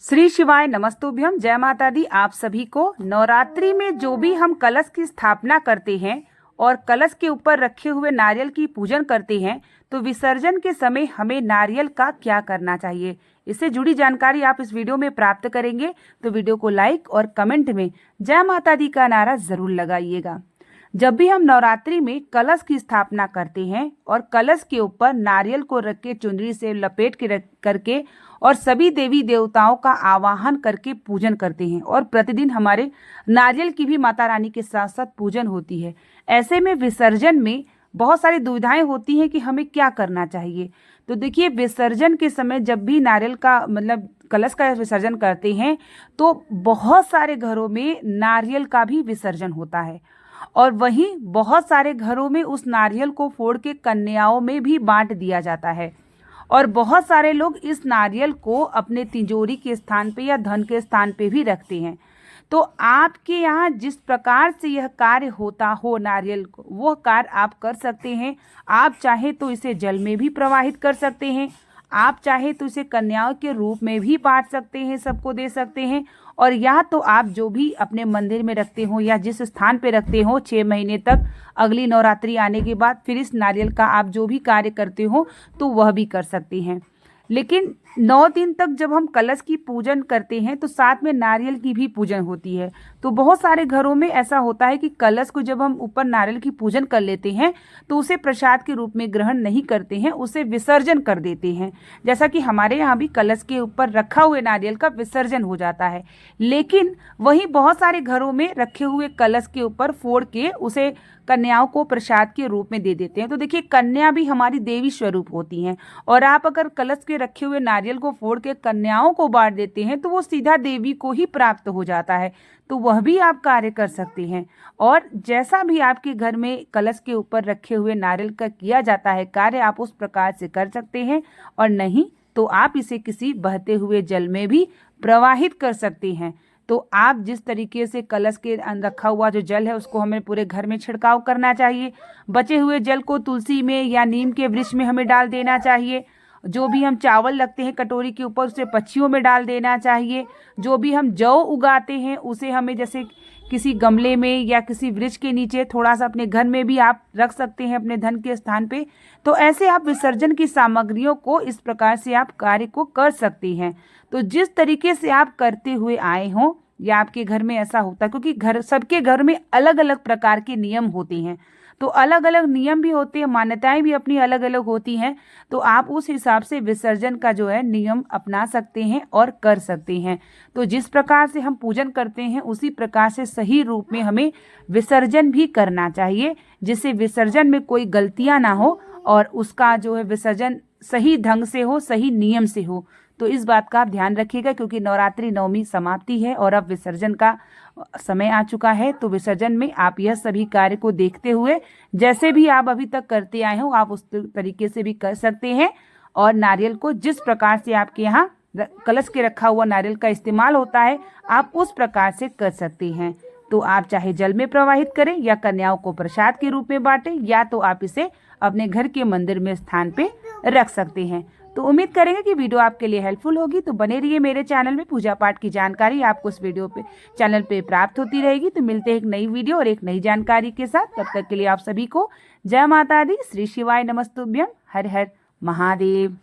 श्री शिवाय नमस्तुभ्यम। जय माता दी। आप सभी को नवरात्रि में जो भी हम कलश की स्थापना करते हैं और कलश के ऊपर रखे हुए नारियल की पूजन करते हैं, तो विसर्जन के समय हमें नारियल का क्या करना चाहिए, इससे जुड़ी जानकारी आप इस वीडियो में प्राप्त करेंगे। तो वीडियो को लाइक और कमेंट में जय माता दी का नारा जरूर लगाइएगा। जब भी हम नवरात्रि में कलश की स्थापना करते हैं और कलश के ऊपर नारियल को रख के चुनरी से लपेट के करके और सभी देवी देवताओं का आवाहन करके पूजन करते हैं, और प्रतिदिन हमारे नारियल की भी माता रानी के साथ साथ पूजन होती है। ऐसे में विसर्जन में बहुत सारी दुविधाएं होती हैं कि हमें क्या करना चाहिए। तो देखिए, विसर्जन के समय जब भी नारियल का कलश का विसर्जन करते हैं तो बहुत सारे घरों में नारियल का भी विसर्जन होता है, और वहीं बहुत सारे घरों में उस नारियल को फोड़ के कन्याओं में भी बांट दिया जाता है, और बहुत सारे लोग इस नारियल को अपने तिजोरी के स्थान पे या धन के स्थान पे भी रखते हैं। तो आपके यहाँ जिस प्रकार से यह कार्य होता हो नारियल को, वो कार्य आप कर सकते हैं। आप चाहे तो इसे जल में भी प्रवाहित कर सकते हैं, आप चाहे तो इसे कन्याओं के रूप में भी बांट सकते हैं, सबको दे सकते हैं। और या तो आप जो भी अपने मंदिर में रखते हो या जिस स्थान पे रखते हो, 6 महीने तक अगली नवरात्रि आने के बाद फिर इस नारियल का आप जो भी कार्य करते हो तो वह भी कर सकते हैं। लेकिन 9 दिन तक जब हम कलश की पूजन करते हैं तो साथ में नारियल की भी पूजन होती है। तो बहुत सारे घरों में ऐसा होता है कि कलश को जब हम ऊपर नारियल की पूजन कर लेते हैं तो उसे प्रसाद के रूप में ग्रहण नहीं करते हैं, उसे विसर्जन कर देते हैं। जैसा कि हमारे यहाँ भी कलश के ऊपर रखा हुए नारियल का विसर्जन हो जाता है, लेकिन वहीं बहुत सारे घरों में रखे हुए कलश के ऊपर फोड़ के उसे कन्याओं को प्रसाद के रूप में दे देते हैं। तो देखिए, कन्या भी हमारी देवी स्वरूप होती हैं, और आप अगर कलश के रखे हुए नारियल को फोड़ के कन्याओं को बांट देते हैं तो वो सीधा देवी को ही प्राप्त हो जाता है। तो वह भी आप कार्य कर सकते हैं। और जैसा भी आपके घर में कलश के ऊपर रखे हुए नारियल का किया जाता है कार्य, आप उस प्रकार से कर सकते हैं, और नहीं तो आप इसे किसी बहते हुए जल में भी प्रवाहित कर सकते हैं। तो आप जिस तरीके से कलश के रखा हुआ जो जल है उसको हमें पूरे घर में छिड़काव करना चाहिए। बचे हुए जल को तुलसी में या नीम के वृक्ष में हमें डाल देना चाहिए। जो भी हम चावल रखते हैं कटोरी के ऊपर उसे पक्षियों में डाल देना चाहिए। जो भी हम जौ उगाते हैं उसे हमें जैसे किसी गमले में या किसी वृक्ष के नीचे थोड़ा सा अपने घर में भी आप रख सकते हैं अपने धन के स्थान पे। तो ऐसे आप विसर्जन की सामग्रियों को इस प्रकार से आप कार्य को कर सकते हैं। तो जिस तरीके से आप करते हुए आए हों या आपके घर में ऐसा होता है, क्योंकि सबके घर में अलग अलग प्रकार के नियम होते हैं, तो अलग अलग नियम भी होते हैं, मान्यताएं भी अपनी अलग अलग होती हैं। तो आप उस हिसाब से विसर्जन का जो है नियम अपना सकते हैं और कर सकते हैं। तो जिस प्रकार से हम पूजन करते हैं उसी प्रकार से सही रूप में हमें विसर्जन भी करना चाहिए, जिससे विसर्जन में कोई गलतियां ना हो और उसका जो है विसर्जन सही ढंग से हो, सही नियम से हो। तो इस बात का आप ध्यान रखिएगा, क्योंकि नवरात्रि नवमी समाप्ति है और अब विसर्जन का समय आ चुका है। तो विसर्जन में आप यह सभी कार्य को देखते हुए जैसे भी आप अभी तक करते आए हो आप उस तरीके से भी कर सकते हैं। और नारियल को जिस प्रकार से आपके यहाँ कलश के रखा हुआ नारियल का इस्तेमाल होता है आप उस प्रकार से कर सकते हैं। तो आप चाहे जल में प्रवाहित करें या कन्याओं को प्रसाद के रूप में बांटें, या तो आप इसे अपने घर के मंदिर में स्थान पे रख सकते हैं। तो उम्मीद करेंगे कि वीडियो आपके लिए हेल्पफुल होगी। तो बने रहिए मेरे चैनल में, पूजा पाठ की जानकारी आपको इस वीडियो पे चैनल पे प्राप्त होती रहेगी। तो मिलते हैं एक नई वीडियो और एक नई जानकारी के साथ। तब तक के लिए आप सभी को जय माता दी। श्री शिवाय नमस्तुभ्यम। हर हर महादेव।